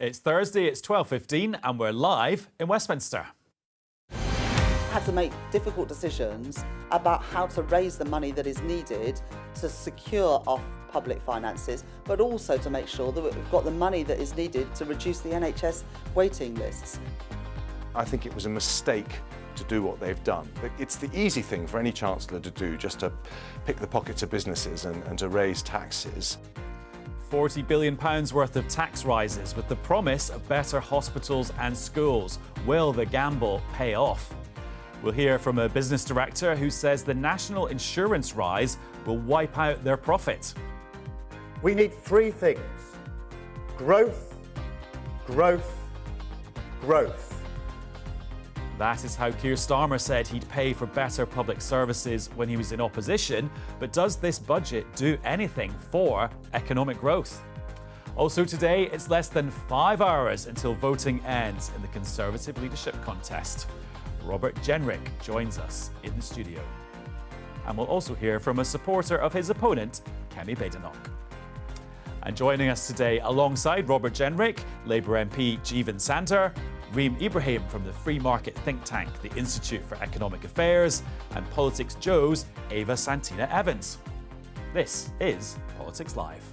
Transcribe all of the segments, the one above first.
It's Thursday, it's 12:15 and we're live in Westminster. Had to make difficult decisions about how to raise the money that is needed to secure off public finances, but also to make sure that we've got the money that is needed to reduce the NHS waiting lists. I think it was a mistake to do what they've done. It's the easy thing for any chancellor to do, just to pick the pockets of businesses and to raise taxes. £40 billion worth of tax rises with the promise of better hospitals and schools. Will the gamble pay off? We'll hear from a business director who says the national insurance rise will wipe out their profit. We need three things: growth, growth, growth. That is how Keir Starmer said he'd pay for better public services when he was in opposition. But does this budget do anything for economic growth? Also today, it's less than 5 hours until voting ends in the Conservative leadership contest. Robert Jenrick joins us in the studio. And we'll also hear from a supporter of his opponent, Kemi Badenoch. And joining us today alongside Robert Jenrick, Labour MP Jeevan Sandhu, Reem Ibrahim from the free market think tank, the Institute for Economic Affairs, and Politics Joe's Ava Santina Evans. This is Politics Live.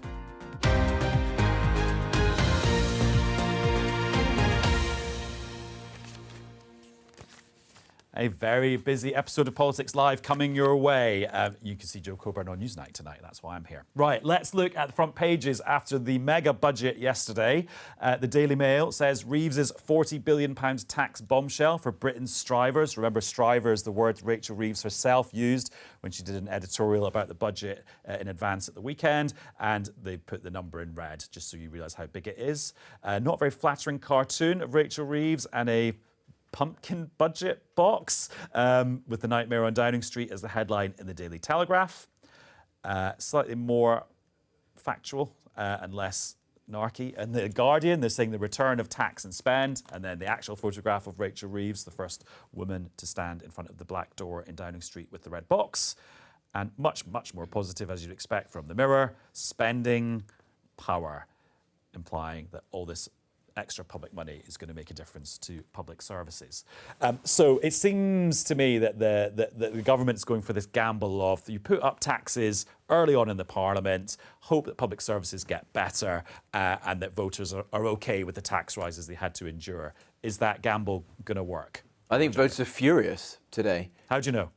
A very busy episode of Politics Live coming your way. You can see Joe Coburn on Newsnight tonight. That's why I'm here. Right, let's look at the front pages after the mega budget yesterday. The Daily Mail says Reeves's £40 billion tax bombshell for Britain's strivers. Remember, striver is the word Rachel Reeves herself used when she did an editorial about the budget in advance at the weekend. And they put the number in red, just so you realise how big it is. Not very flattering cartoon of Rachel Reeves and a pumpkin budget box with the nightmare on Downing Street as the headline in the Daily Telegraph. Slightly more factual and less narky. And the Guardian, they're saying the return of tax and spend, and then the actual photograph of Rachel Reeves, the first woman to stand in front of the black door in Downing Street with the red box. And much, much more positive, as you'd expect from the Mirror, spending power, implying that all this extra public money is going to make a difference to public services. So it seems to me that the government's going for this gamble of you put up taxes early on in the Parliament, hope that public services get better and that voters are OK with the tax rises they had to endure. Is that gamble going to work? I think voters are furious today. How do you know?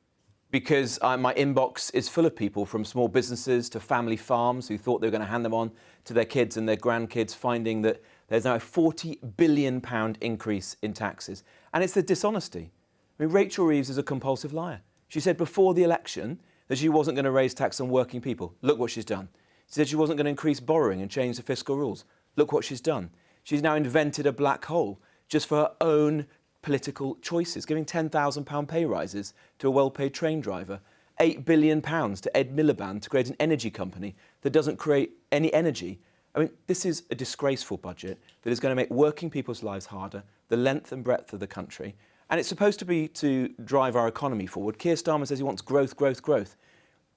Because my inbox is full of people, from small businesses to family farms, who thought they were going to hand them on to their kids and their grandkids, finding that there's now a £40 billion increase in taxes. And it's the dishonesty. I mean, Rachel Reeves is a compulsive liar. She said before the election that she wasn't going to raise tax on working people. Look what she's done. She said she wasn't going to increase borrowing and change the fiscal rules. Look what she's done. She's now invented a black hole just for her own political choices, giving £10,000 pay rises to a well-paid train driver, £8 billion to Ed Miliband to create an energy company that doesn't create any energy. I mean, this is a disgraceful budget that is going to make working people's lives harder, the length and breadth of the country. And it's supposed to be to drive our economy forward. Keir Starmer says he wants growth, growth, growth.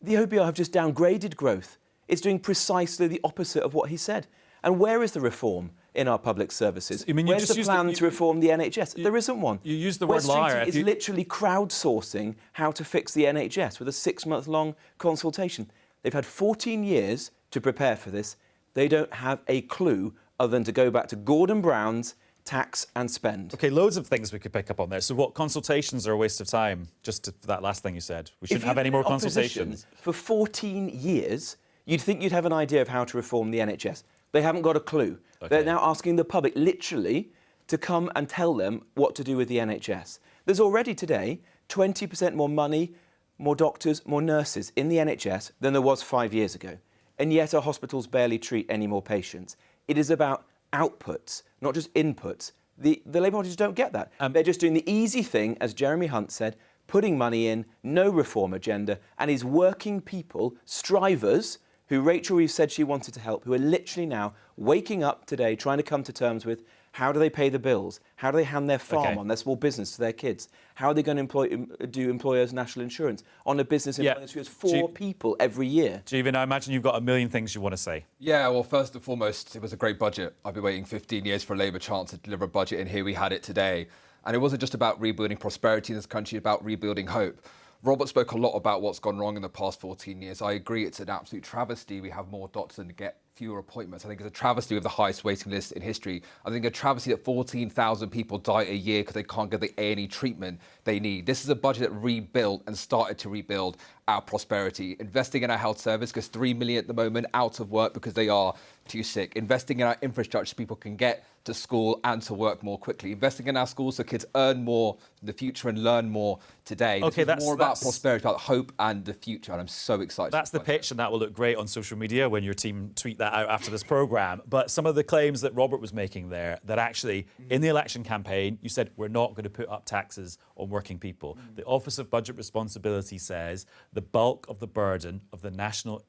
The OBR have just downgraded growth. It's doing precisely the opposite of what he said. And where is the reform in our public services? Where's the plan to reform the NHS? There isn't one. You use the word liar. West Street is literally crowdsourcing how to fix the NHS with a 6-month-long consultation. They've had 14 years to prepare for this. They don't have a clue other than to go back to Gordon Brown's tax and spend. OK, loads of things we could pick up on there. So what, consultations are a waste of time? Just for that last thing you said. We shouldn't have any more consultations. For 14 years, you'd think you'd have an idea of how to reform the NHS. They haven't got a clue. Okay. They're now asking the public, literally, to come and tell them what to do with the NHS. There's already today 20% more money, more doctors, more nurses in the NHS than there was 5 years ago. And yet our hospitals barely treat any more patients. It is about outputs, not just inputs. The Labour Party just don't get that. They're just doing the easy thing, as Jeremy Hunt said, putting money in, no reform agenda, and is working people, strivers, who Rachel Reeves said she wanted to help, who are literally now waking up today, trying to come to terms with How do they pay the bills? How do they hand their farm on, their small business to their kids? How are they going to do employers' national insurance on a business who has 4 people every year? Jeevan, I imagine you've got a million things you want to say. Yeah, well, first and foremost, it was a great budget. I've been waiting 15 years for a Labour chance to deliver a budget, and here we had it today. And it wasn't just about rebuilding prosperity in this country, about rebuilding hope. Robert spoke a lot about what's gone wrong in the past 14 years. I agree, it's an absolute travesty. We have more doctors and get fewer appointments. I think it's a travesty with the highest waiting list in history. I think a travesty that 14,000 people die a year because they can't get the A&E treatment they need. This is a budget that rebuilt and started to rebuild our prosperity. Investing in our health service, because 3 million at the moment out of work because they are too sick. Investing in our infrastructure so people can get to school and to work more quickly. Investing in our schools so kids earn more in the future and learn more today. Okay, this is more about prosperity, about hope and the future, and I'm so excited. That's the pitch, and that will look great on social media when your team tweet that out after this programme. But some of the claims that Robert was making there, that actually in the election campaign, you said we're not going to put up taxes on working people. The Office of Budget Responsibility says the bulk of the burden of the national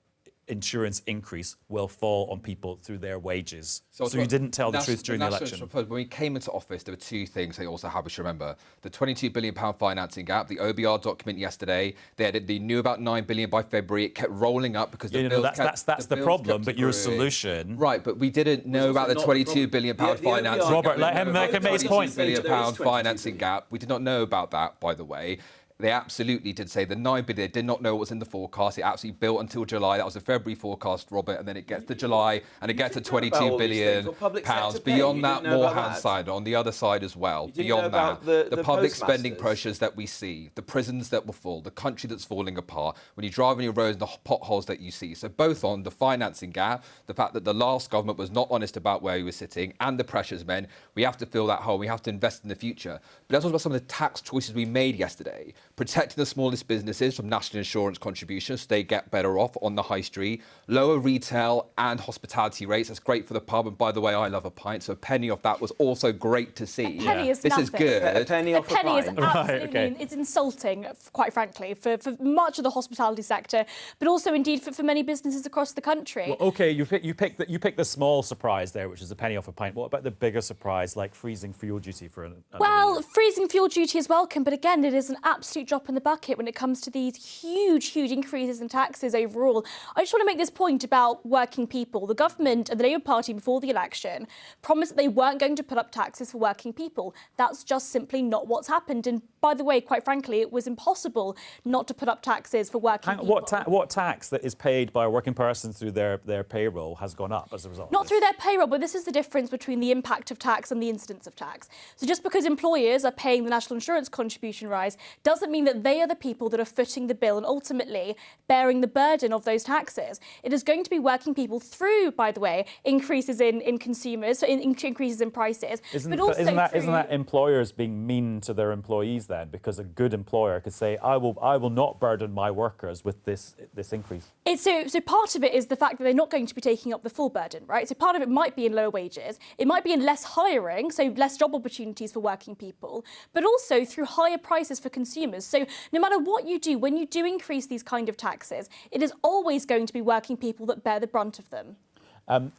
insurance increase will fall on people through their wages. So you didn't tell the truth during the election. When we came into office, there were 2 things they also had we should remember. The £22 billion financing gap, the OBR document yesterday, they knew about £9 billion by February. It kept rolling up because the bills that's the problem, but your solution... Right, but we didn't know about the £22 billion financing. Robert, let him make his point. £22 billion financing gap. We did not know about that, by the way. They absolutely did say the 9 billion. They did not know what was in the forecast. It absolutely built until July. That was a February forecast, Robert, and then it gets to July and it gets to £22 billion pounds. Beyond that, more hand-signed on the other side as well. Beyond that, the public spending pressures that we see, the prisons that will fall, the country that's falling apart. When you drive on your roads, the potholes that you see. So both on the financing gap, the fact that the last government was not honest about where we were sitting, and the pressures meant we have to fill that hole. We have to invest in the future. But let's talk about some of the tax choices we made yesterday. Protecting the smallest businesses from national insurance contributions so they get better off on the high street. Lower retail and hospitality rates. That's great for the pub. And by the way, I love a pint, so a penny off that was also great to see. A penny is this nothing. is good. A penny off a pint. Is absolutely, it's insulting, quite frankly, for much of the hospitality sector, but also indeed for many businesses across the country. Well, OK, you pick the small surprise there, which is a penny off a pint. What about the bigger surprise, like freezing fuel duty for Well, freezing fuel duty is welcome, but again, it is an absolute drop in the bucket when it comes to these huge increases in taxes overall. I just want to make this point about working people. The government and the Labour Party before the election promised that they weren't going to put up taxes for working people. That's just simply not what's happened. And by the way, quite frankly, it was impossible not to put up taxes for working people. What tax that is paid by a working person through their payroll has gone up as a result? Not through their payroll, but this is the difference between the impact of tax and the incidence of tax. So just because employers are paying the national insurance contribution rise doesn't mean that they are the people that are footing the bill and ultimately bearing the burden of those taxes. It is going to be working people through, by the way, increases in consumers, so increases in prices. Isn't that employers being mean to their employees then? Because a good employer could say, I will not burden my workers with this increase. So part of it is the fact that they're not going to be taking up the full burden, right? So part of it might be in lower wages. It might be in less hiring, so less job opportunities for working people, but also through higher prices for consumers. So no matter what you do, when you do increase these kind of taxes, it is always going to be working people that bear the brunt of them.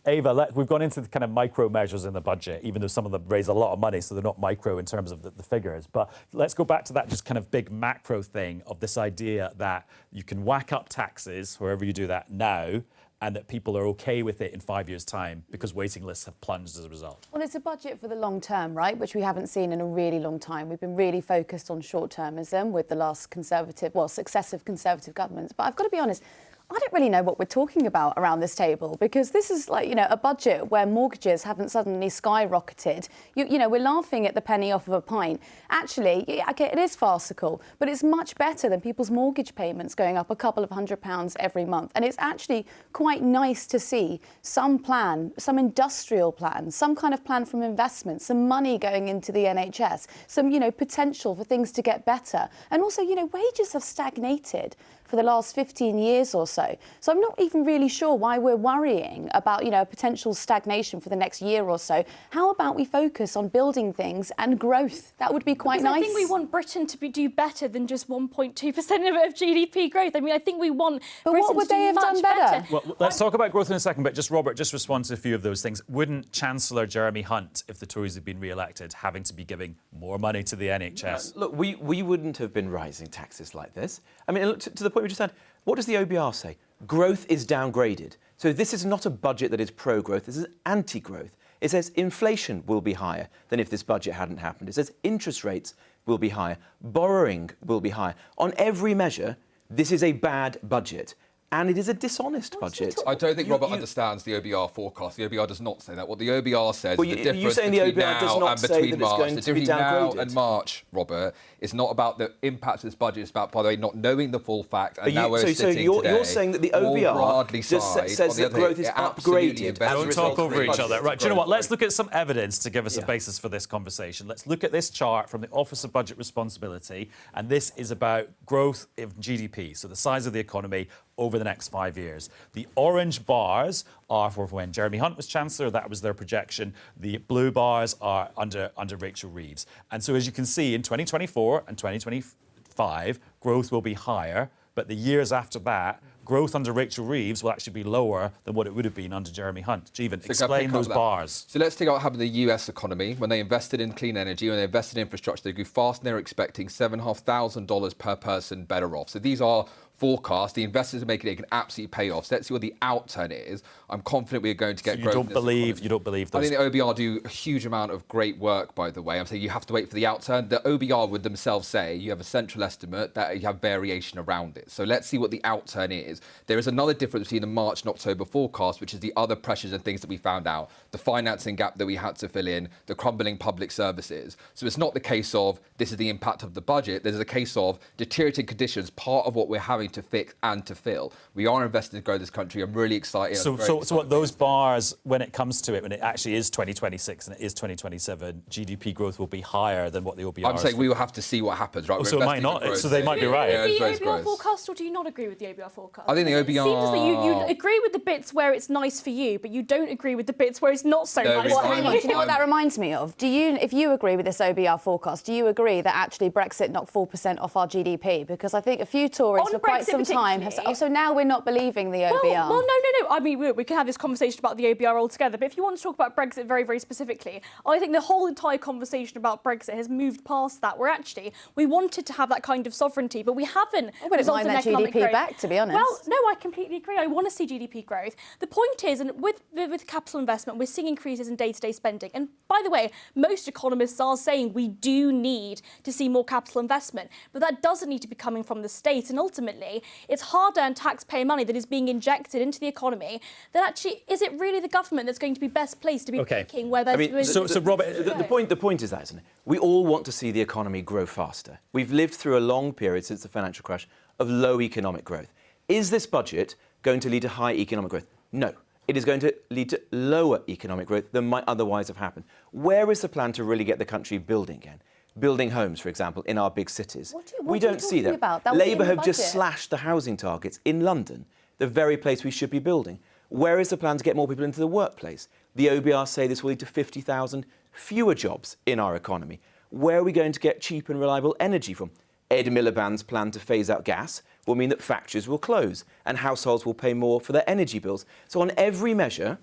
Ava, we've gone into the kind of micro measures in the budget, even though some of them raise a lot of money, so they're not micro in terms of the figures. But let's go back to that just kind of big macro thing of this idea that you can whack up taxes, wherever you do that now, and that people are OK with it in 5 years' time because waiting lists have plunged as a result. Well, it's a budget for the long term, right, which we haven't seen in a really long time. We've been really focused on short-termism with the last successive Conservative governments. But I've got to be honest, I don't really know what we're talking about around this table because this is like, a budget where mortgages haven't suddenly skyrocketed. We're laughing at the penny off of a pint. Actually, okay, it is farcical, but it's much better than people's mortgage payments going up a couple of £100 every month. And it's actually quite nice to see some plan, some industrial plan, some kind of plan from investment, some money going into the NHS, some, potential for things to get better. And also, wages have stagnated for the last 15 years or so. So I'm not even really sure why we're worrying about, a potential stagnation for the next year or so. How about we focus on building things and growth? That would be quite nice. I think we want Britain to do better than just 1.2% of GDP growth. I mean, I think we want Britain what would to do they have much done better? Well, let's talk about growth in a second, but just, Robert, just respond to a few of those things. Wouldn't Chancellor Jeremy Hunt, if the Tories had been re-elected, having to be giving more money to the NHS? Look, we wouldn't have been rising taxes like this. I mean, look, to the point we just had, what does the OBR say? Growth is downgraded. So this is not a budget that is pro-growth, this is anti-growth. It says inflation will be higher than if this budget hadn't happened. It says interest rates will be higher, borrowing will be higher. On every measure, this is a bad budget. And it is a dishonest budget. I don't think Robert understands the OBR forecast. The OBR does not say that. What the OBR says is the difference you're saying between the OBR does now not and say between that it's March. going The to be difference now downgraded. and March, Robert, is not about the impact of this budget. It's about, by the way, not knowing the full fact. And now we're sitting you're saying that the OBR just says that growth is upgraded. Don't talk over each other. Right, do you know what? Let's look at some evidence to give us a basis for this conversation. Let's look at this chart from the Office of Budget Responsibility, and this is about growth of GDP, so the size of the economy over the next 5 years. The orange bars are for when Jeremy Hunt was Chancellor, that was their projection. The blue bars are under Rachel Reeves. And so as you can see, in 2024 and 2025, growth will be higher, but the years after that, growth under Rachel Reeves will actually be lower than what it would have been under Jeremy Hunt. Jeevan, explain those bars. So let's take out what happened in the US economy. When they invested in clean energy, when they invested in infrastructure, they grew faster than they were expecting, $7,500 per person better off. So these are forecast. The investors are making it can absolutely pay off. So let's see what the outturn is. I'm confident we're going to get growth. You don't believe those? I think the OBR do a huge amount of great work, by the way. I'm saying you have to wait for the outturn. The OBR would themselves say you have a central estimate that you have variation around it. So let's see what the outturn is. There is another difference between the March and October forecast, which is the other pressures and things that we found out. The financing gap that we had to fill in, the crumbling public services. So it's not the case of this is the impact of the budget. There's a case of deteriorating conditions, part of what we're having to fix and to fill. We are investing to grow this country. I'm really excited. So what those bars, when it comes to it, when it actually is 2026 and it is 2027, GDP growth will be higher than what the OBR is. I'm saying we will have to see what happens, right? Oh, so it might not. So they might be right. Do you agree with the OBR forecast, or do you not agree with the OBR forecast? I think the OBR... It seems that you agree with the bits where it's nice for you, but you don't agree with the bits where it's not so nice. Well, hang on. Do you know what that reminds me of? If you agree with this OBR forecast, do you agree that actually Brexit knocked 4% off our GDP? Because I think a few Tories for quite some time have said, oh, so now we're not believing the OBR. Well, no. I mean, we can have this conversation about the OBR altogether, but if you want to talk about Brexit very, very specifically, I think the whole entire conversation about Brexit has moved past that, where actually we wanted to have that kind of sovereignty, but we haven't. I wouldn't mind that GDP back, to be honest. Well, no, I completely agree. I want to see GDP growth. The point is, and with capital investment, we're seeing increases in day-to-day spending. And by the way, most economists are saying we do need to see more capital investment, but that doesn't need to be coming from the state. And ultimately, it's hard-earned taxpayer money that is being injected into the economy. That actually, is it really the government that's going to be best placed to be picking where there's... So Robert, the point is that, isn't it? We all want to see the economy grow faster. We've lived through a long period since the financial crash of low economic growth. Is this budget going to lead to high economic growth? No. It is going to lead to lower economic growth than might otherwise have happened. Where is the plan to really get the country building again? Building homes, for example, in our big cities. We don't see that. Labour have just slashed the housing targets in London, the very place we should be building. Where is the plan to get more people into the workplace? The OBR say this will lead to 50,000 fewer jobs in our economy. Where are we going to get cheap and reliable energy from? Ed Miliband's plan to phase out gas will mean that factories will close and households will pay more for their energy bills. So on every measure,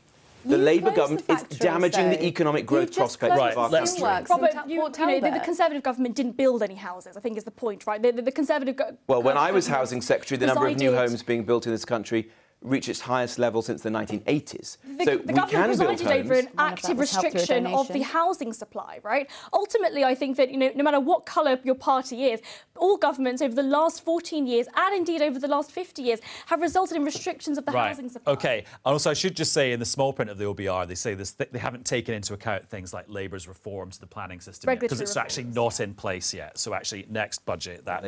the Labour government is damaging the economic growth prospects of our country. Robert, the Conservative government didn't build any houses, I think is the point, right? The Conservative... Well, when I was Housing Secretary, the number of new homes being built in this country reached its highest level since the 1980s. The government presided over an active restriction of the housing supply, right? Ultimately, I think that, no matter what colour your party is, all governments over the last 14 years, and indeed over the last 50 years, have resulted in restrictions of the housing supply. OK. Also, I should just say, in the small print of the OBR, they say this, they haven't taken into account things like Labour's reform to the planning system yet, because it's actually not in place yet. So actually, next budget, that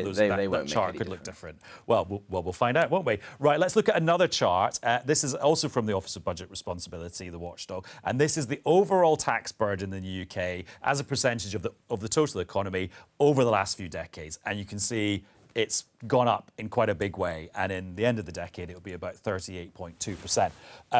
chart could look different. Well, we'll find out, won't we? Right, let's look at another chart. This is also from the Office of Budget Responsibility, the watchdog, and this is the overall tax burden in the UK as a percentage of the total economy over the last few decades. And you can see it's gone up in quite a big way, and in the end of the decade, it'll be about 38.2%.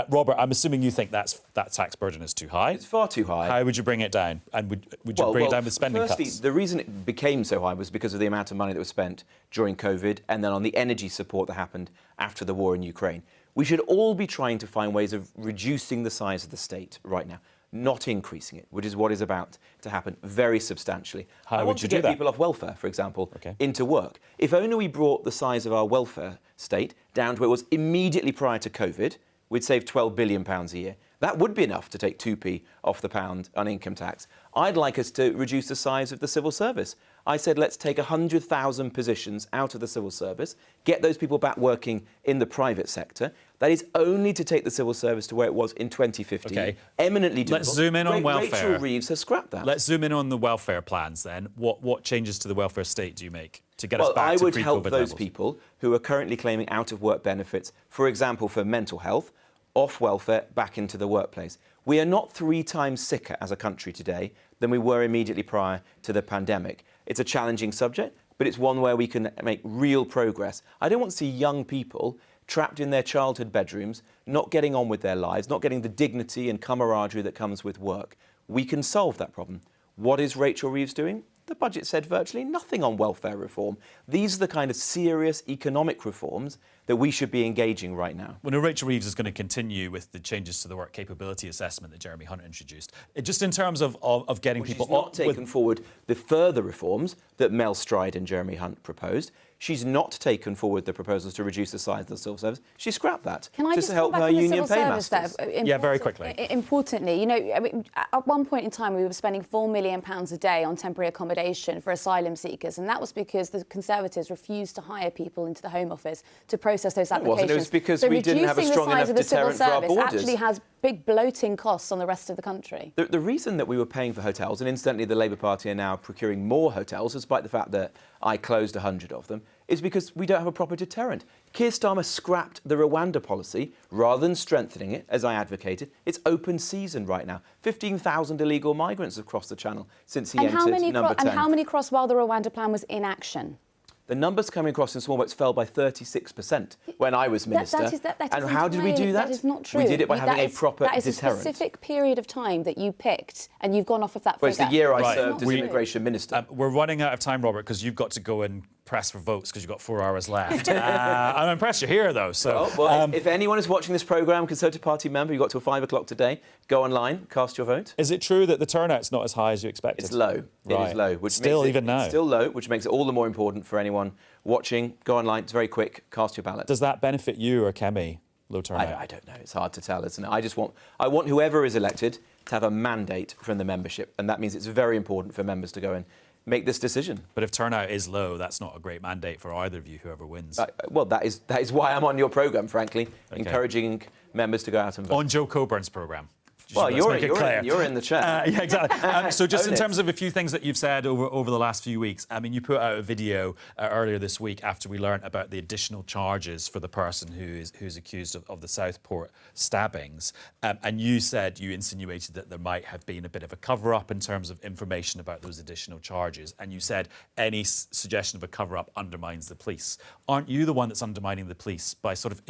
Robert, I'm assuming you think that tax burden is too high. It's far too high. How would you bring it down? And would you bring it down with spending firstly, cuts? the reason it became so high was because of the amount of money that was spent during COVID and then on the energy support that happened after the war in Ukraine. We should all be trying to find ways of reducing the size of the state right now, not increasing it, which is what is about to happen very substantially. How I would want you to do get that? people off welfare, for example, Okay. into work. If only we brought the size of our welfare state down to where it was immediately prior to COVID, we'd save £12 billion a year. That would be enough to take 2p off the pound on income tax. I'd like us to reduce the size of the civil service. I said let's take 100,000 positions out of the civil service, get those people back working in the private sector. That is only to take the civil service to where it was in 2015. Okay. Eminently doable. Let's zoom in on welfare. Rachel Reeves has scrapped that. Let's zoom in on the welfare plans then. What changes to the welfare state do you make to get us back I to would pre-COVID help those levels? people who are currently claiming out-of-work benefits, for example, for mental health, off welfare, back into the workplace. We are not 3 times sicker as a country today than we were immediately prior to the pandemic. It's a challenging subject, but it's one where we can make real progress. I don't want to see young people trapped in their childhood bedrooms, not getting on with their lives, not getting the dignity and camaraderie that comes with work. We can solve that problem. What is Rachel Reeves doing? The budget said virtually nothing on welfare reform. These are the kind of serious economic reforms that we should be engaging right now. Well, no, Rachel Reeves is going to continue with the changes to the work capability assessment that Jeremy Hunt introduced. Just in terms of getting people... She's not taken forward the further reforms that Mel Stride and Jeremy Hunt proposed. She's not taken forward the proposals to reduce the size of the civil service. She scrapped that Can I to just help come her back on the union civil service paymasters. there? Yeah, very quickly. Importantly, at one point in time we were spending £4 million a day on temporary accommodation for asylum seekers, and that was because the Conservatives refused to hire people into the Home Office to process those applications. It was because so we didn't have a strong enough deterrent for our borders. Actually has big bloating costs on the rest of the country. The reason that we were paying for hotels, and incidentally the Labour Party are now procuring more hotels, despite the fact that I closed 100 of them, is because we don't have a proper deterrent. Keir Starmer scrapped the Rwanda policy rather than strengthening it, as I advocated. It's open season right now. 15,000 illegal migrants have crossed the channel since he entered number 10. And how many crossed while the Rwanda plan was in action? The numbers coming across in small boats fell by 36% when I was minister. And how did we do that? That is not true. We did it by having a proper deterrent. That is a specific period of time that you picked, and you've gone off of that Well, figure. it's the year I Right. served as immigration minister. We're running out of time, Robert, because you've got to go and press for votes because you've got 4 hours left. I'm impressed you're here, though. So, if anyone is watching this programme, Conservative Party member, you've got till 5 o'clock today, go online, cast your vote. is it true that the turnout's not as high as you expected? It's low. Right. It is low. Which Still, makes it, even now? It's still low, which makes it all the more important for anyone watching. Go online. It's very quick. Cast your ballot. Does that benefit you or Kemi, low turnout? I don't know. It's hard to tell, isn't it? I want whoever is elected to have a mandate from the membership, and that means it's very important for members to go and make this decision. But if turnout is low, that's not a great mandate for either of you, whoever wins. Well, that is why I'm on your programme, frankly, encouraging members to go out and vote. On Joe Coburn's programme. Well, you're in the chair. Yeah, exactly. So just Own in it. terms of a few things that you've said over the last few weeks, I mean, you put out a video earlier this week after we learnt about the additional charges for the person who's accused of the Southport stabbings. And you said, you insinuated that there might have been a bit of a cover-up in terms of information about those additional charges. And you said any suggestion of a cover-up undermines the police. Aren't you the one that's undermining the police by sort of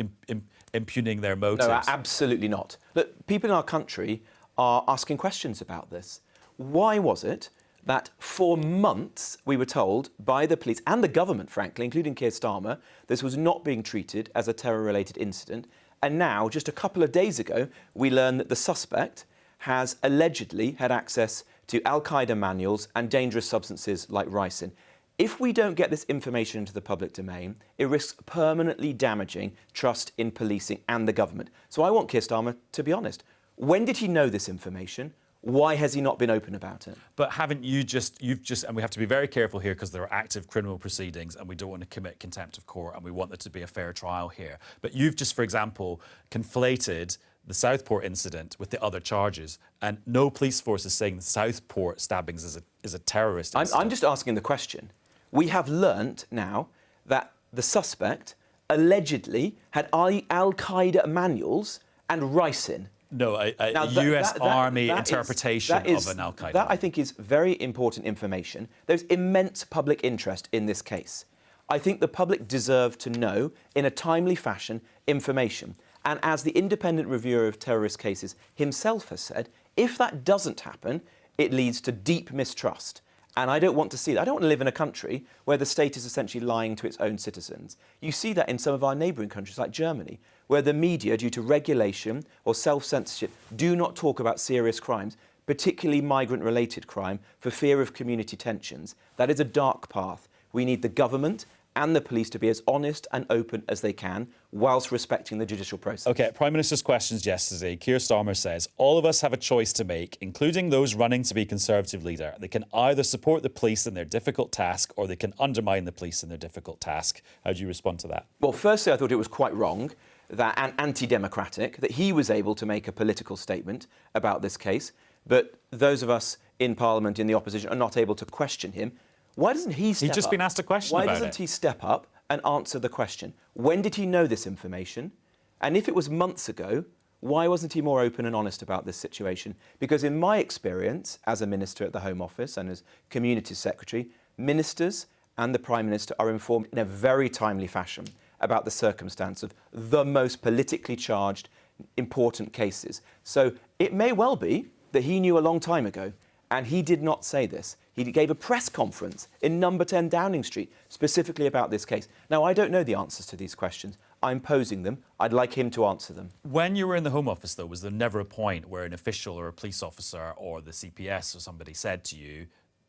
impugning their motives? No, absolutely not. Look, people in our country are asking questions about this. Why was it that for months we were told by the police and the government, frankly, including Keir Starmer, this was not being treated as a terror-related incident? And now, just a couple of days ago, we learned that the suspect has allegedly had access to Al-Qaeda manuals and dangerous substances like ricin. If we don't get this information into the public domain, it risks permanently damaging trust in policing and the government. So I want Keir Starmer to be honest. When did he know this information? Why has he not been open about it? But haven't you've just, and we have to be very careful here because there are active criminal proceedings and we don't want to commit contempt of court and we want there to be a fair trial here. But you've just, for example, conflated the Southport incident with the other charges, and no police force is saying the Southport stabbings is a terrorist incident. I'm just asking the question. We have learnt now that the suspect allegedly had Al-Qaeda manuals and ricin. No, a US Army interpretation of an Al-Qaeda. That, I think, is very important information. There's immense public interest in this case. I think the public deserve to know, in a timely fashion, information. And as the independent reviewer of terrorist cases himself has said, if that doesn't happen, it leads to deep mistrust. And I don't want to see that. I don't want to live in a country where the state is essentially lying to its own citizens. You see that in some of our neighbouring countries like Germany, where the media, due to regulation or self-censorship, do not talk about serious crimes, particularly migrant-related crime, for fear of community tensions. That is a dark path. We need the government and the police to be as honest and open as they can, whilst respecting the judicial process. OK, Prime Minister's questions yesterday. Keir Starmer says, all of us have a choice to make, including those running to be Conservative leader. They can either support the police in their difficult task or they can undermine the police in their difficult task. How do you respond to that? Well, firstly, I thought it was quite wrong and anti-democratic that he was able to make a political statement about this case, but those of us in Parliament, in the opposition, are not able to question him. Why doesn't he step up? He's just been asked a question about it. Why doesn't he step up and answer the question? When did he know this information? And if it was months ago, why wasn't he more open and honest about this situation? Because in my experience as a minister at the Home Office and as Community Secretary, ministers and the Prime Minister are informed in a very timely fashion about the circumstance of the most politically charged, important cases. So it may well be that he knew a long time ago, and he did not say this. He gave a press conference in number 10 Downing Street specifically about this case. Now, I don't know the answers to these questions. I'm posing them. I'd like him to answer them. When you were in the Home Office, though, was there never a point where an official or a police officer or the CPS or somebody said to you,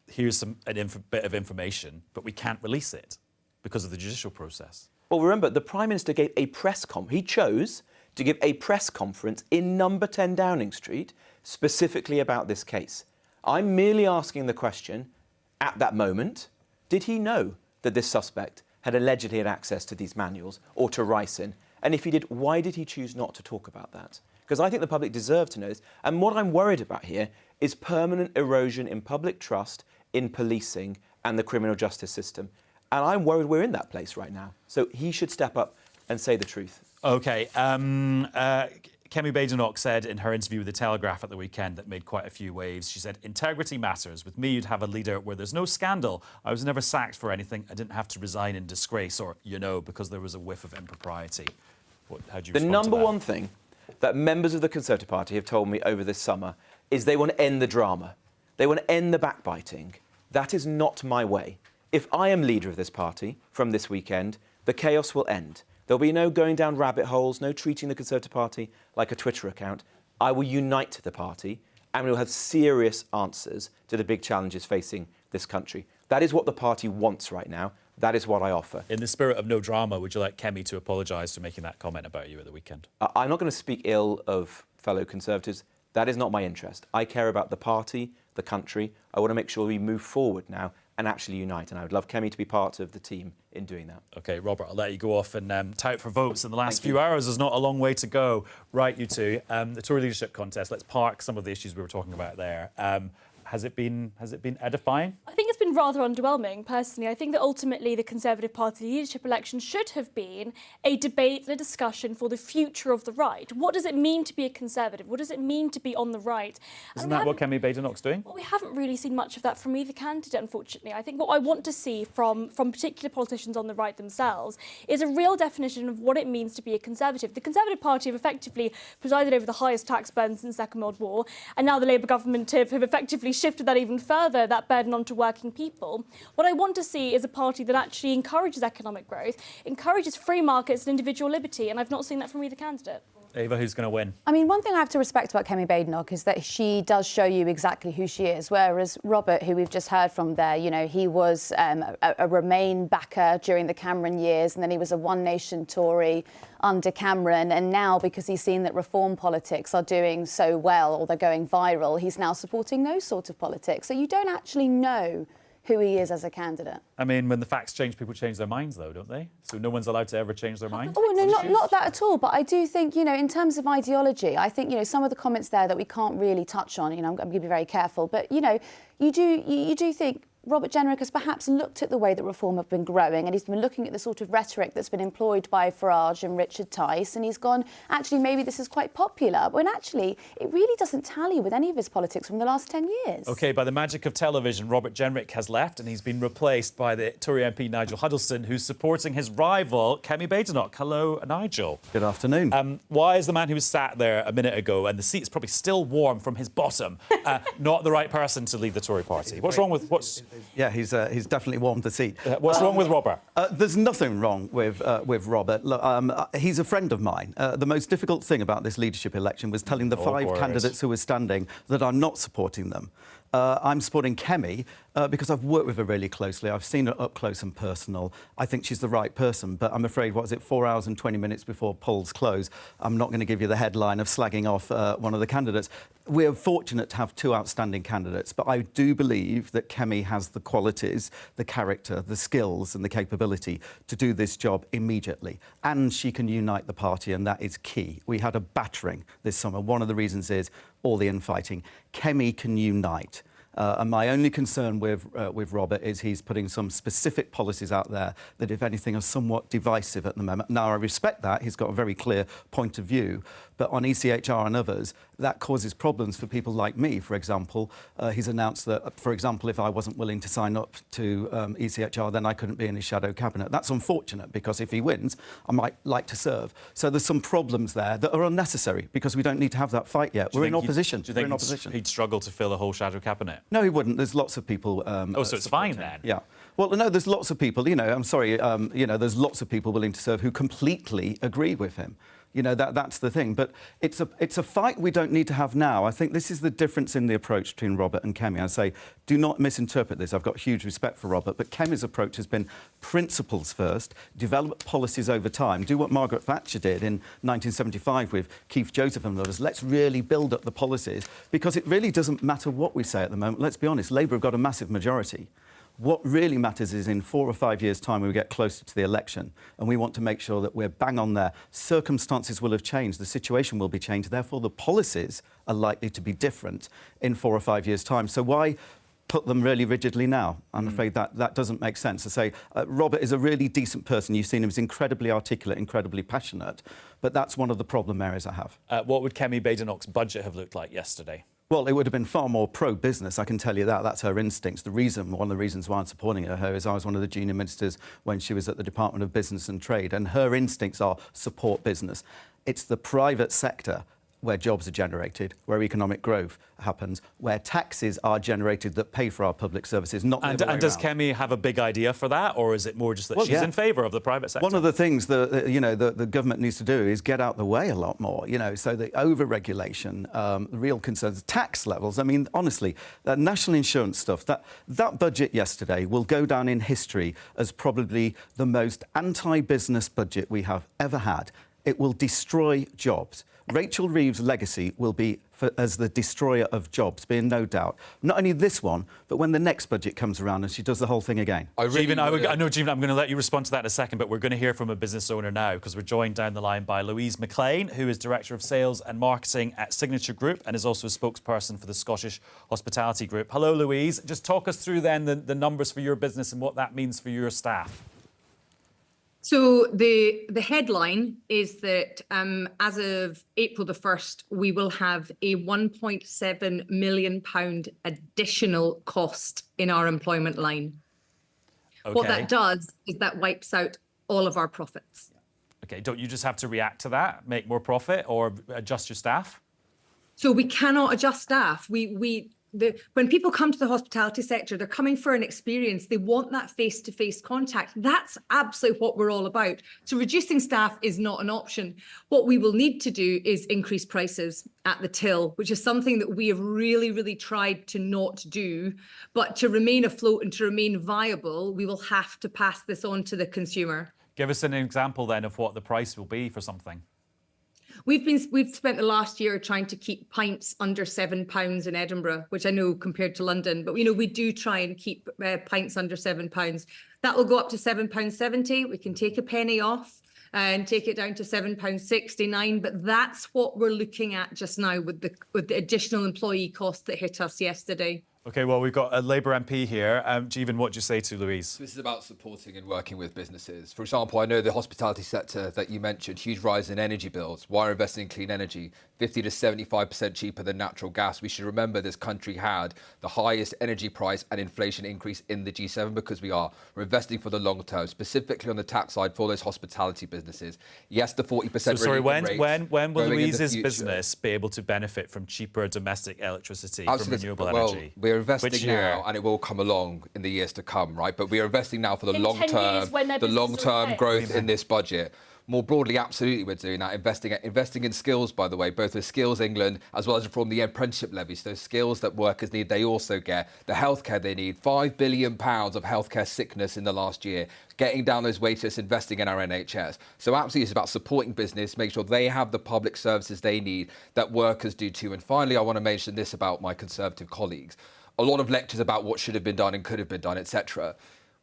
here's bit of information, but we can't release it because of the judicial process? Well, remember, the Prime Minister gave a press conference. He chose to give a press conference in number 10 Downing Street specifically about this case. I'm merely asking the question, at that moment, did he know that this suspect had allegedly had access to these manuals or to ricin? And if he did, why did he choose not to talk about that? Because I think the public deserve to know this. And what I'm worried about here is permanent erosion in public trust in policing and the criminal justice system. And I'm worried we're in that place right now. So he should step up and say the truth. OK. Kemi Badenoch said in her interview with The Telegraph at the weekend that made quite a few waves. She said, integrity matters. With me, you'd have a leader where there's no scandal. I was never sacked for anything. I didn't have to resign in disgrace or, because there was a whiff of impropriety. How do you respond to that? The number one thing that members of the Conservative Party have told me over this summer is they want to end the drama. They want to end the backbiting. That is not my way. If I am leader of this party from this weekend, the chaos will end. There'll be no going down rabbit holes, no treating the Conservative Party like a Twitter account. I will unite the party and we will have serious answers to the big challenges facing this country. That is what the party wants right now. That is what I offer. In the spirit of no drama, would you like Kemi to apologise for making that comment about you at the weekend? I'm not going to speak ill of fellow Conservatives. That is not my interest. I care about the party, the country. I want to make sure we move forward now and actually unite. And I would love Kemi to be part of the team in doing that. OK, Robert, I'll let you go off and tout for votes in the last few hours. There's not a long way to go. Right, you two. The Tory leadership contest, let's park some of the issues we were talking about there. Has it been edifying? I think it's been rather underwhelming, personally. I think that ultimately the Conservative Party leadership election should have been a debate and a discussion for the future of the right. What does it mean to be a Conservative? What does it mean to be on the right? Isn't that what Kemi Badenoch's doing? Well, we haven't really seen much of that from either candidate, unfortunately. I think what I want to see from particular politicians on the right themselves is a real definition of what it means to be a Conservative. The Conservative Party have effectively presided over the highest tax burden since the Second World War, and now the Labour government have effectively shifted that even further, that burden onto working people. What I want to see is a party that actually encourages economic growth, encourages free markets and individual liberty, and I've not seen that from either candidate. Ava, who's going to win? I mean, one thing I have to respect about Kemi Badenoch is that she does show you exactly who she is, whereas Robert, who we've just heard from there, he was a Remain backer during the Cameron years, and then he was a One Nation Tory under Cameron, and now, because he's seen that reform politics are doing so well, or they're going viral, he's now supporting those sort of politics. So you don't actually know who he is as a candidate. I mean, when the facts change, people change their minds, though, don't they? So no one's allowed to ever change their mind? Oh, no, not that at all. But I do think, in terms of ideology, I think, some of the comments there that we can't really touch on, I'm going to be very careful. But, you do think, Robert Jenrick has perhaps looked at the way that reform have been growing, and he's been looking at the sort of rhetoric that's been employed by Farage and Richard Tice, and he's gone, actually, maybe this is quite popular, when actually it really doesn't tally with any of his politics from the last 10 years. OK, by the magic of television, Robert Jenrick has left and he's been replaced by the Tory MP Nigel Huddleston, who's supporting his rival, Kemi Badenoch. Hello, Nigel. Good afternoon. Why is the man who was sat there a minute ago, and the seat's probably still warm from his bottom, not the right person to lead the Tory party? What's wrong with... Yeah, he's definitely warmed the seat. What's wrong with Robert? There's nothing wrong with Robert. Look, he's a friend of mine. The most difficult thing about this leadership election was telling the five candidates who were standing that I'm not supporting them. I'm supporting Kemi because I've worked with her really closely. I've seen her up close and personal. I think she's the right person, but I'm afraid, 4 hours and 20 minutes before polls close, I'm not going to give you the headline of slagging off one of the candidates. We're fortunate to have two outstanding candidates, but I do believe that Kemi has the qualities, the character, the skills and the capability to do this job immediately. And she can unite the party, and that is key. We had a battering this summer. One of the reasons is all the infighting. Kemi can unite. And my only concern with Robert is he's putting some specific policies out there that, if anything, are somewhat divisive at the moment. Now, I respect that. He's got a very clear point of view. But on ECHR and others, that causes problems for people like me, for example. He's announced that, for example, if I wasn't willing to sign up to ECHR, then I couldn't be in his shadow cabinet. That's unfortunate, because if he wins, I might like to serve. So there's some problems there that are unnecessary, because we don't need to have that fight yet. We're in opposition. Do you think he'd struggle to fill a whole shadow cabinet? No, he wouldn't. There's lots of people... so it's fine then? Yeah. Well, no, there's lots of people, I'm sorry, there's lots of people willing to serve who completely agree with him. That's the thing. But it's a fight we don't need to have now. I think this is the difference in the approach between Robert and Kemi. I say, do not misinterpret this. I've got huge respect for Robert, but Kemi's approach has been principles first, develop policies over time, do what Margaret Thatcher did in 1975 with Keith Joseph and others. Let's really build up the policies, because it really doesn't matter what we say at the moment. Let's be honest, Labour have got a massive majority. What really matters is in 4 or 5 years' time, when we get closer to the election, and we want to make sure that we're bang on there. Circumstances will have changed, the situation will be changed, therefore the policies are likely to be different in 4 or 5 years' time. So why put them really rigidly now? I'm afraid that doesn't make sense. To say Robert is a really decent person. You've seen him, he's incredibly articulate, incredibly passionate, but that's one of the problem areas I have. What would Kemi Badenoch's budget have looked like yesterday? Well, it would have been far more pro-business, I can tell you that. That's her instincts. One of the reasons why I'm supporting her is I was one of the junior ministers when she was at the Department of Business and Trade, and her instincts are support business. It's the private sector where jobs are generated, where economic growth happens, where taxes are generated that pay for our public services, not the other way And does around. Kemi have a big idea for that, or is it more just that she's in favour of the private sector? One of the things that the government needs to do is get out the way a lot more. So the over-regulation, the real concerns, tax levels. I mean, honestly, national insurance stuff. That budget yesterday will go down in history as probably the most anti-business budget we have ever had. It will destroy jobs. Rachel Reeves' legacy will be as the destroyer of jobs, be in no doubt. Not only this one, but when the next budget comes around and she does the whole thing again. Jeevan, I'm going to let you respond to that in a second, but we're going to hear from a business owner now, because we're joined down the line by Louise McLean, who is Director of Sales and Marketing at Signature Group and is also a spokesperson for the Scottish Hospitality Group. Hello, Louise. Just talk us through then the numbers for your business and what that means for your staff. So the headline is that as of April the 1st, we will have a £1.7 million additional cost in our employment line. Okay. What that does is that wipes out all of our profits. OK, don't you just have to react to that, make more profit, or adjust your staff? So we cannot adjust staff. When people come to the hospitality sector, they're coming for an experience. They want that face-to-face contact. That's absolutely what we're all about. So reducing staff is not an option. What we will need to do is increase prices at the till, which is something that we have really, really tried to not do. But to remain afloat and to remain viable, we will have to pass this on to the consumer. Give us an example then of what the price will be for something. We've spent the last year trying to keep pints under £7 in Edinburgh, which I know compared to London, but we do try and keep pints under £7. That will go up to £7.70. We can take a penny off and take it down to £7.69, but that's what we're looking at just now with the additional employee cost that hit us yesterday. OK, well, we've got a Labour MP here. Jeevan, what do you say to Louise? This is about supporting and working with businesses. For example, I know the hospitality sector that you mentioned, huge rise in energy bills. Why are investing in clean energy? 50 to 75% cheaper than natural gas. We should remember this country had the highest energy price and inflation increase in the G7 because we're investing for the long term, specifically on the tax side for those hospitality businesses. Yes, the 40%. So sorry, when will Louise's future. business be able to benefit from cheaper domestic electricity Absolutely. from renewable Well, energy? we're investing Which year? now, and it will come along in the years to come, right? But we are investing now for the In long 10 term, years when their businesses are okay. growth in this budget. More broadly, absolutely, we're doing that. Investing in skills, by the way, both with Skills England as well as from the apprenticeship levies. Those skills that workers need, they also get. The healthcare they need. £5 billion of healthcare sickness in the last year. Getting down those wait lists, investing in our NHS. So absolutely, it's about supporting business, make sure they have the public services they need, that workers do too. And finally, I want to mention this about my Conservative colleagues. A lot of lectures about what should have been done and could have been done, etc.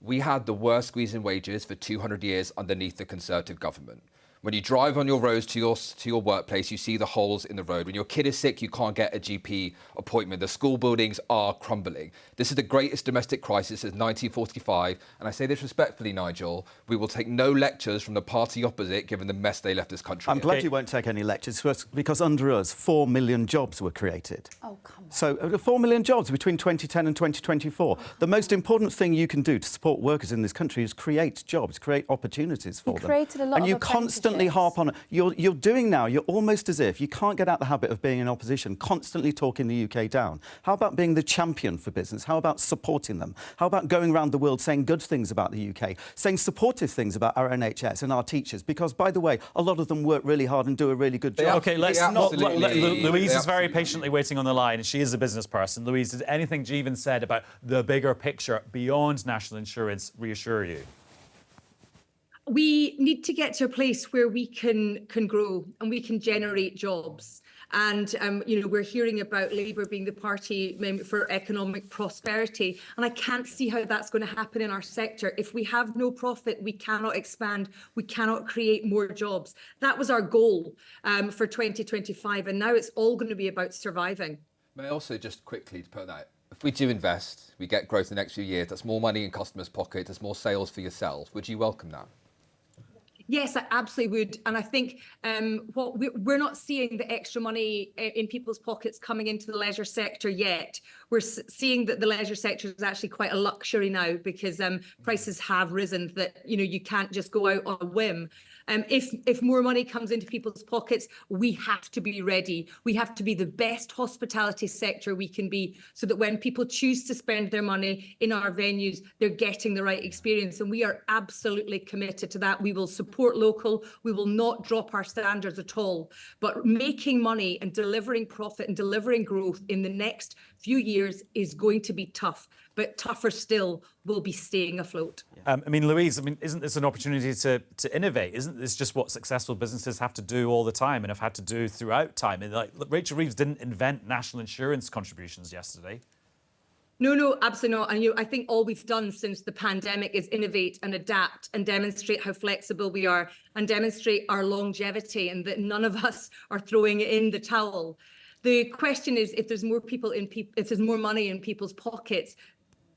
We had the worst squeeze in wages for 200 years underneath the Conservative government. When you drive on your roads to your workplace, you see the holes in the road. When your kid is sick, you can't get a GP appointment. The school buildings are crumbling. This is the greatest domestic crisis since 1945. And I say this respectfully, Nigel, we will take no lectures from the party opposite, given the mess they left this country I'm in. glad you won't take any lectures, because under us, 4 million jobs were created. Oh, come on. So 4 million jobs between 2010 and 2024. The most important thing you can do to support workers in this country is create jobs, create opportunities for them. Created a lot and of you constantly harp on it. You're doing now, you're almost as if you can't get out the habit of being in opposition, constantly talking the UK down. How about being the champion for business? How about supporting them? How about going around the world saying good things about the UK, saying supportive things about our NHS and our teachers? Because, by the way, a lot of them work really hard and do a really good job. OK, let's not... Louise is very patiently waiting on the line, and she is a business person. Louise, did anything Jeevan said about the bigger picture beyond national insurance reassure you? We need to get to a place where we can grow and we can generate jobs. And, we're hearing about Labour being the party for economic prosperity. And I can't see how that's going to happen in our sector. If we have no profit, we cannot expand. We cannot create more jobs. That was our goal for 2025. And now it's all going to be about surviving. May I also just quickly put that, if we do invest, we get growth in the next few years, that's more money in customers' pockets, that's more sales for yourself. Would you welcome that? Yes, I absolutely would. And I think what we're not seeing the extra money in people's pockets coming into the leisure sector yet. We're seeing that the leisure sector is actually quite a luxury now because prices have risen, that, you can't just go out on a whim. If more money comes into people's pockets, we have to be ready. We have to be the best hospitality sector we can be, so that when people choose to spend their money in our venues, they're getting the right experience. And we are absolutely committed to that. We will support local. We will not drop our standards at all. But making money and delivering profit and delivering growth in the next few years is going to be tough. But tougher still will be staying afloat. Louise, isn't this an opportunity to innovate? Isn't this just what successful businesses have to do all the time and have had to do throughout time? Rachel Reeves didn't invent national insurance contributions yesterday. No, absolutely not. And I think all we've done since the pandemic is innovate and adapt and demonstrate how flexible we are and demonstrate our longevity, and that none of us are throwing in the towel. The question is, if there's more if there's more money in people's pockets,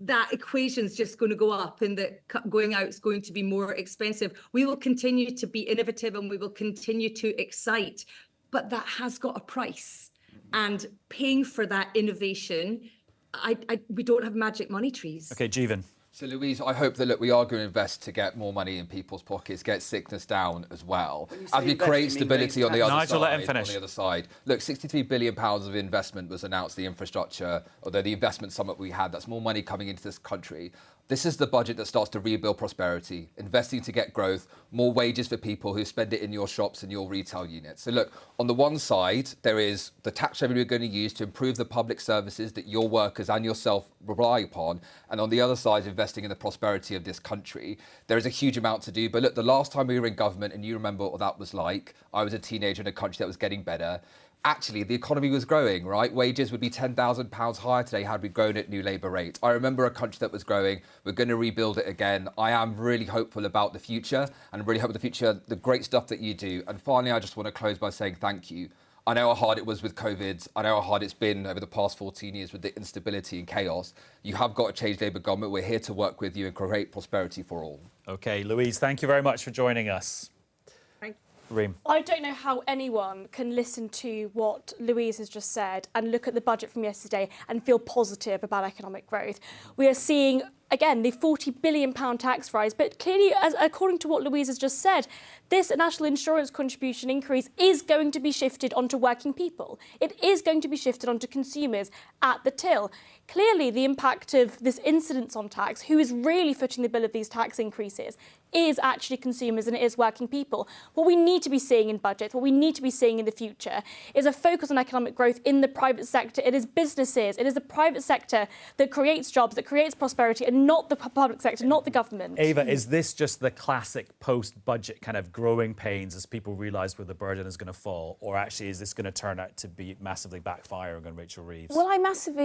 that equation's just going to go up, and that going out is going to be more expensive. We will continue to be innovative and we will continue to excite, but that has got a price. And paying for that innovation, we don't have magic money trees. OK, Jeevan. So, Louise, I hope that we are going to invest to get more money in people's pockets, get sickness down as well, as we create stability on the other Nigel, side. let him finish. On the other side, look, £63 billion of investment was announced. The infrastructure, or the investment summit we had, that's more money coming into this country. This is the budget that starts to rebuild prosperity, investing to get growth, more wages for people who spend it in your shops and your retail units. So look, on the one side, there is the tax revenue we're going to use to improve the public services that your workers and yourself rely upon. And on the other side, investing in the prosperity of this country. There is a huge amount to do. But look, the last time we were in government, and you remember what that was like, I was a teenager in a country that was getting better. Actually, the economy was growing, right? Wages would be £10,000 higher today had we grown at new Labour rate. I remember a country that was growing. We're going to rebuild it again. I am really hopeful about the future, and really hope the future, the great stuff that you do. And finally, I just want to close by saying thank you. I know how hard it was with COVID. I know how hard it's been over the past 14 years with the instability and chaos. You have got to change Labour government. We're here to work with you and create prosperity for all. OK, Louise, thank you very much for joining us. Reem. I don't know how anyone can listen to what Louise has just said and look at the budget from yesterday and feel positive about economic growth. We are seeing, again, the £40 billion tax rise, but clearly, according to what Louise has just said, this national insurance contribution increase is going to be shifted onto working people. It is going to be shifted onto consumers at the till. Clearly, the impact of this incidence on tax, who is really footing the bill of these tax increases, is actually consumers and it is working people. What we need to be seeing in budgets, what we need to be seeing in the future is a focus on economic growth in the private sector. It is businesses, it is the private sector that creates jobs, that creates prosperity, and not the public sector, not the government. Ava, is this just the classic post-budget kind of growing pains as people realise where the burden is going to fall? Or actually is this going to turn out to be massively backfiring on Rachel Reeves? Well,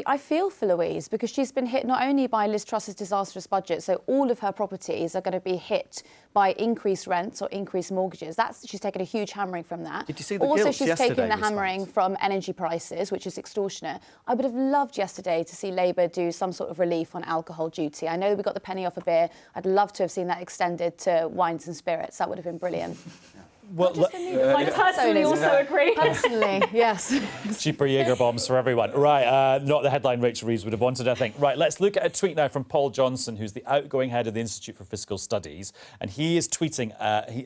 I feel for Louise because she's been hit not only by Liz Truss's disastrous budget, so all of her properties are going to be hit by increased rents or increased mortgages. She's taken a huge hammering from that. Did you see the Also, Gilts she's yesterday taken the hammering response? from energy prices, which is extortionate. I would have loved yesterday to see Labour do some sort of relief on alcohol duty. I know we got the penny off a beer. I'd love to have seen that extended to wines and spirits. That would have been brilliant. Well, I personally also agree. Personally, yes. cheaper Jaeger bombs for everyone. Right, not the headline Rachel Reeves would have wanted, I think. Right, let's look at a tweet now from Paul Johnson, who's the outgoing head of the Institute for Fiscal Studies. And he is tweeting,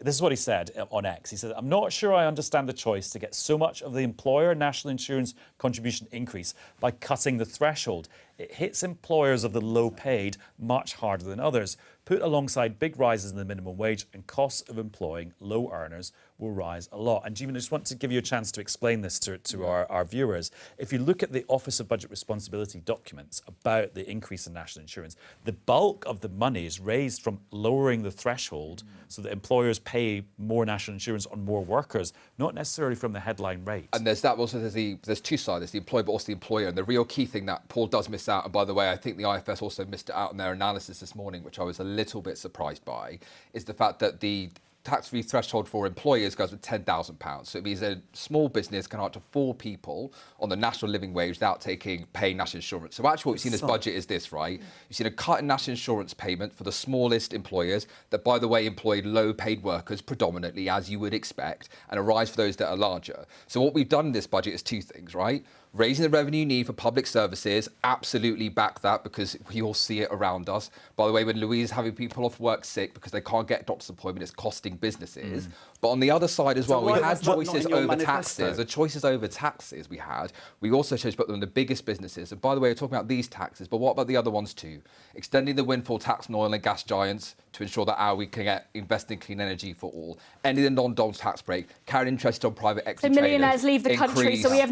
this is what he said on X. He said, "I'm not sure I understand the choice to get so much of the employer national insurance contribution increase by cutting the threshold. It hits employers of the low paid much harder than others. Put alongside big rises in the minimum wage and costs of employing low earners will rise a lot." And Jeevan, I just want to give you a chance to explain this to our viewers. If you look at the Office of Budget Responsibility documents about the increase in national insurance, the bulk of the money is raised from lowering the threshold so that employers pay more national insurance on more workers, not necessarily from the headline rate. And there's that also, there's two sides, there's the employer but also the employer. And the real key thing that Paul does miss out, and by the way, I think the IFS also missed it out in their analysis this morning, which I was a little bit surprised by, is the fact that the tax-free threshold for employers goes with £10,000. So it means a small business can hire up to 4 people on the national living wage without paying national insurance. So actually what we've seen in this budget is this, right? You've seen a cut in national insurance payment for the smallest employers that, by the way, employ low-paid workers predominantly, as you would expect, and a rise for those that are larger. So what we've done in this budget is 2 things, right? Raising the revenue need for public services, absolutely back that because we all see it around us. By the way, when Louise is having people off work sick because they can't get a doctor's appointment, it's costing businesses. But on the other side as well, we had choices over taxes. The choices over taxes we had. We also chose to put them in the biggest businesses. And by the way, we're talking about these taxes, but what about the other ones too? Extending the windfall tax on oil and gas giants to ensure that we can invest in clean energy for all. Ending the non-doms tax break, carrying interest on private equity. So millionaires leave the country, so we have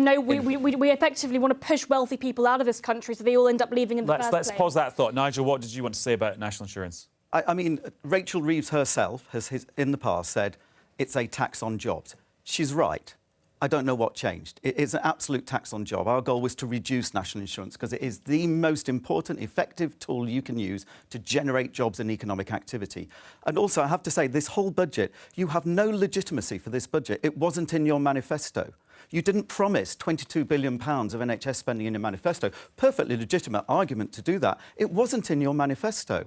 we effectively want to push wealthy people out of this country so they all end up leaving in the first place. Let's pause that thought. Nigel, what did you want to say about national insurance? I mean, Rachel Reeves herself has in the past said it's a tax on jobs. She's right. I don't know what changed. It is an absolute tax on job. Our goal was to reduce national insurance because it is the most important, effective tool you can use to generate jobs and economic activity. And also, I have to say, this whole budget, you have no legitimacy for this budget. It wasn't in your manifesto. You didn't promise £22 billion of NHS spending in your manifesto. Perfectly legitimate argument to do that. It wasn't in your manifesto.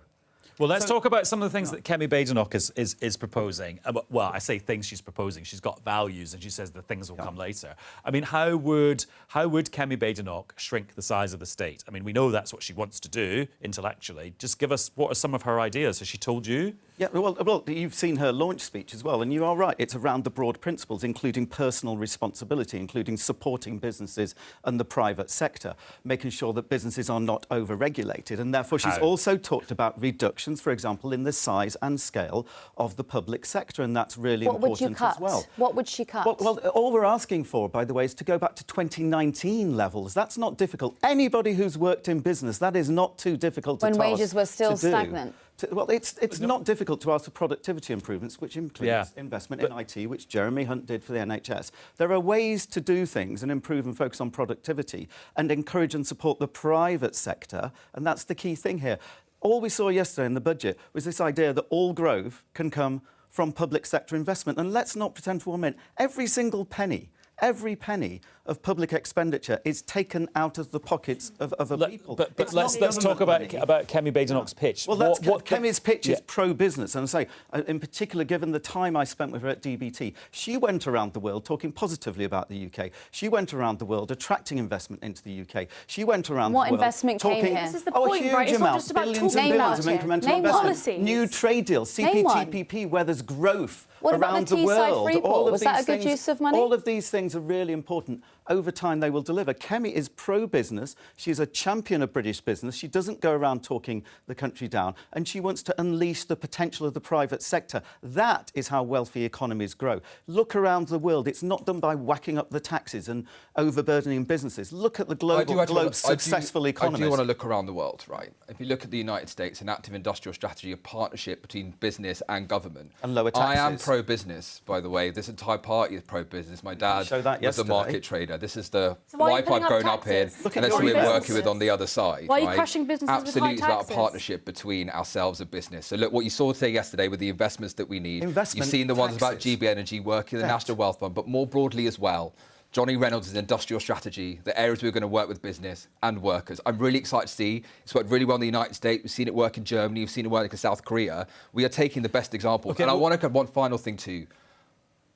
Well, let's talk about some of the things that Kemi Badenoch is proposing. Well, I say things she's proposing. She's got values, and she says the things will come later. I mean, how would Kemi Badenoch shrink the size of the state? I mean, we know that's what she wants to do intellectually. Just give us what are some of her ideas. Has she told you? Yeah, well, you've seen her launch speech as well, and you are right. It's around the broad principles, including personal responsibility, including supporting businesses and the private sector, making sure that businesses are not over-regulated. And therefore, she's also talked about reductions, for example, in the size and scale of the public sector, and that's really important as well. What would she cut? Well, all we're asking for, by the way, is to go back to 2019 levels. That's not difficult. Anybody who's worked in business, that is not too difficult to when wages were still stagnant. Well, it's not difficult to ask for productivity improvements, which includes investment in IT, which Jeremy Hunt did for the NHS. There are ways to do things and improve and focus on productivity and encourage and support the private sector, and that's the key thing here. All we saw yesterday in the budget was this idea that all growth can come from public sector investment. And let's not pretend for 1 minute, every single penny Every penny of public expenditure is taken out of the pockets of other people. But let's talk about Kemi Badenoch's pitch. Well, Kemi's pitch is pro-business, and I say, in particular, given the time I spent with her at DBT, she went around the world talking positively about the UK. She went around the world attracting investment into the UK. She went around the world investment talking came here? This is the a point, huge right? It's not amount, just about billions talking and billions of about it. incremental Name investment, policies. new trade deals, Name one. CPTPP, where there's growth What about around the the Teesside world. Freeport? All of Was that these a good things- use of money? All of these things are really important. Over time, they will deliver. Kemi is pro-business. She's a champion of British business. She doesn't go around talking the country down, and she wants to unleash the potential of the private sector. That is how wealthy economies grow. Look around the world. It's not done by whacking up the taxes and overburdening businesses. Look at the globe's successful economies. I do want to look around the world, right? If you look at the United States, an active industrial strategy, a partnership between business and government. And lower I am taxes. pro-business, by the way. This entire party is pro-business. My dad showed that was a yesterday. market trader. This is the So why are you life putting I've up grown up in, taxes? Look at and that's your what we're businesses. working with on the other side. Why are you right? crushing businesses with high Absolutely, it's about taxes? partnership between ourselves and business. So look, what you saw today yesterday with the investments that we need. Investment, You've seen the ones about taxes. GB Energy working the Debt. National Wealth Fund, but more broadly as well. Johnny Reynolds' industrial strategy, the areas we're going to work with business and workers. I'm really excited to see. It's worked really well in the United States. We've seen it work in Germany. We've seen it work in South Korea. We are taking the best examples. Okay, and I want to add one final thing too.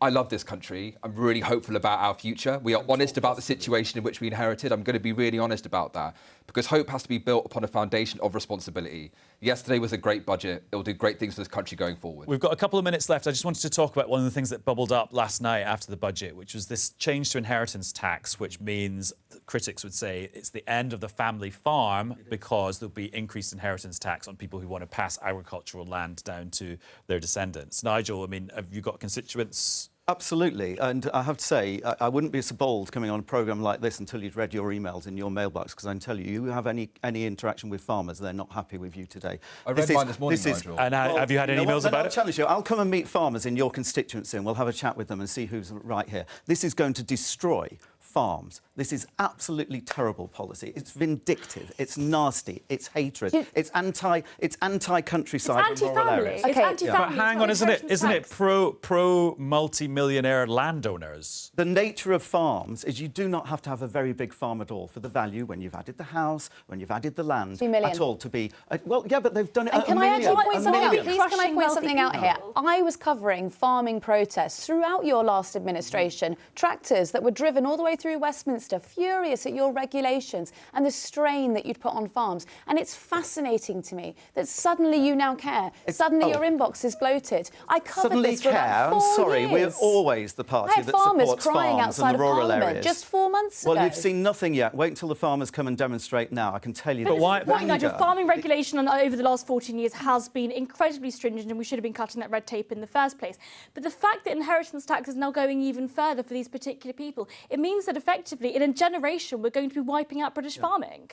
I love this country. I'm really hopeful about our future. We are honest about the situation in which we inherited. I'm going to be really honest about that because hope has to be built upon a foundation of responsibility. Yesterday was a great budget. It will do great things for this country going forward. We've got a couple of minutes left. I just wanted to talk about one of the things that bubbled up last night after the budget, which was this change to inheritance tax, which means critics would say it's the end of the family farm because there'll be increased inheritance tax on people who want to pass agricultural land down to their descendants. Nigel, I mean, have you got constituents? Absolutely, and I have to say, I wouldn't be so bold coming on a programme like this until you'd read your emails in your mailbox, because I can tell you have any interaction with farmers, they're not happy with you today. I read mine this morning, Nigel. And have you had any emails about I'll it? challenge you. I'll come and meet farmers in your constituency and we'll have a chat with them and see who's right here. This is going to destroy farms. This is absolutely terrible policy. It's vindictive. It's nasty. It's hatred. It's anti-countryside and rural areas. It's anti-family. But hang on, isn't it pro multi-millionaire landowners? The nature of farms is you do not have to have a very big farm at all for the value when you've added the house, when you've added the land 2 million. at all to be. Well, yeah, but they've done it And at can a I million. actually point a something out? million. Please, can I Crushing point something out wealthy here? people. I was covering farming protests throughout your last administration. Tractors that were driven all the way through Westminster, furious at your regulations and the strain that you'd put on farms. And it's fascinating to me that suddenly you now care. Suddenly your inbox is bloated. I covered Suddenly this for about 4 I'm sorry, years. we're always the party I had that farmers supports crying farms outside and of the rural Parliament areas. just 4 months ago. Well, you've seen nothing yet. Wait until the farmers come and demonstrate now. I can tell you. But why? Anger. Nigel, farming regulation over the last 14 years has been incredibly stringent, and we should have been cutting that red tape in the first place. But the fact that inheritance tax is now going even further for these particular people, it means that effectively, in a generation, we're going to be wiping out British farming.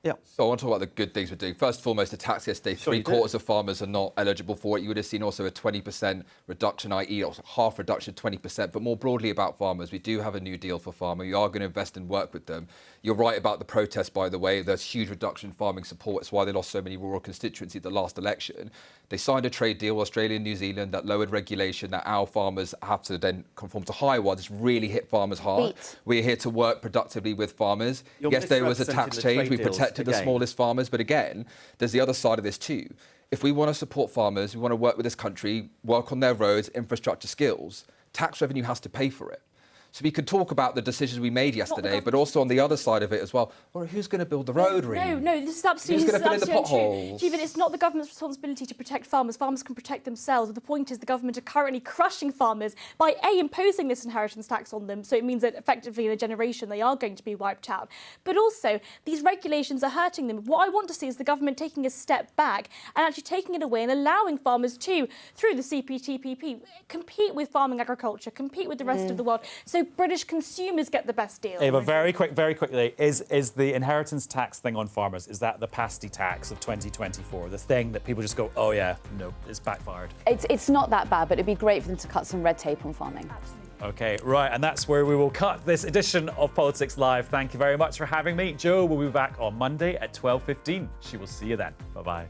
Yeah. So I want to talk about the good things we're doing. First and foremost, the tax yesterday, three-quarters of farmers are not eligible for it. You would have seen also a 20% reduction, i.e. half reduction, 20%. But more broadly about farmers, we do have a new deal for farmers. We are going to invest and work with them. You're right about the protests, by the way. There's huge reduction in farming support. It's why they lost so many rural constituencies at the last election. They signed a trade deal, Australia and New Zealand, that lowered regulation, that our farmers have to then conform to higher ones. It's really hit farmers hard. We're here to work productively with farmers. Yes, there was a tax change. We protected the smallest farmers. But again, there's the other side of this too. If we want to support farmers, we want to work with this country, work on their roads, infrastructure skills, tax revenue has to pay for it. So we could talk about the decisions we made yesterday, but also on the other side of it as well. Well, who's going to build the road, Reem? No, this is absolutely, Who's going to fill in the true. potholes? Stephen, it's not the government's responsibility to protect farmers. Farmers can protect themselves. The point is the government are currently crushing farmers by imposing this inheritance tax on them. So it means that effectively in a generation they are going to be wiped out. But also these regulations are hurting them. What I want to see is the government taking a step back and actually taking it away and allowing farmers to, through the CPTPP, compete with farming agriculture, compete with the rest of the world. So British consumers get the best deal. Ava, very quickly, is the inheritance tax thing on farmers, is that the pasty tax of 2024? The thing that people just go, oh yeah, no, it's backfired. It's not that bad, but it'd be great for them to cut some red tape on farming. Absolutely. Okay, right, and that's where we will cut this edition of Politics Live. Thank you very much for having me. Jo will be back on Monday at 12:15. She will see you then. Bye-bye.